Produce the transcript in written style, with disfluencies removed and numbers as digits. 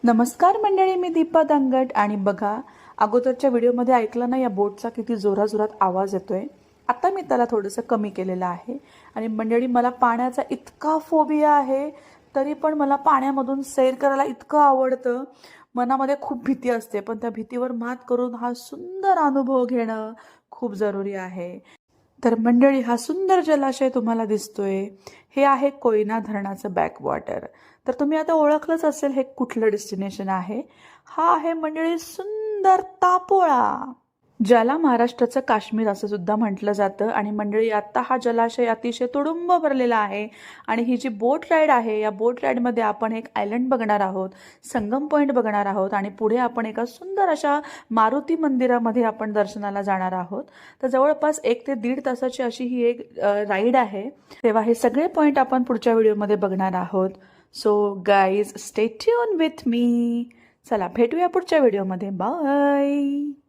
नमस्कार मंडळी, मी दीपा दांगट. आणि बघा, अगोदरच्या व्हिडिओमध्ये ऐकलं ना या बोटचा किती जोराजोरात आवाज येतोय. आता मी त्याला थोडंसं कमी केलेलं आहे. आणि मंडळी, मला पाण्याचा इतका फोबिया आहे, तरी पण मला पाण्यामधून सैर करायला इतकं आवडतं. मनामध्ये खूप भीती असते, पण त्या भीतीवर मात करून हा सुंदर अनुभव घेणं खूप जरुरी आहे. तर मंडळी, हा सुंदर जलाशय तुम्हाला दिसतोय, हे आहे कोयना धरणाचं बॅकवॉटर. तर तुम्ही आता ओळखलंच असेल हे कुठलं डेस्टिनेशन आहे. हा आहे मंडळी सुंदर तापोळा, ज्याला महाराष्ट्राचं काश्मीर असं सुद्धा म्हटलं जातं. आणि मंडळी, आता हा जलाशय अतिशय तुडुंब भरलेला आहे. आणि ही जी बोट राईड आहे, या बोट राईडमध्ये आपण एक आयलंड बघणार आहोत, संगम पॉईंट बघणार आहोत, आणि पुढे आपण एका सुंदर अशा मारुती मंदिरामध्ये आपण दर्शनाला जाणार आहोत. तर जवळपास 1 ते 1.5 तासाची अशी ही एक राईड आहे. तेव्हा हे सगळे पॉईंट आपण पुढच्या व्हिडिओमध्ये बघणार आहोत. So guys, stay tune with me. चला, भेटूया पुढच्या व्हिडिओमध्ये. बाय.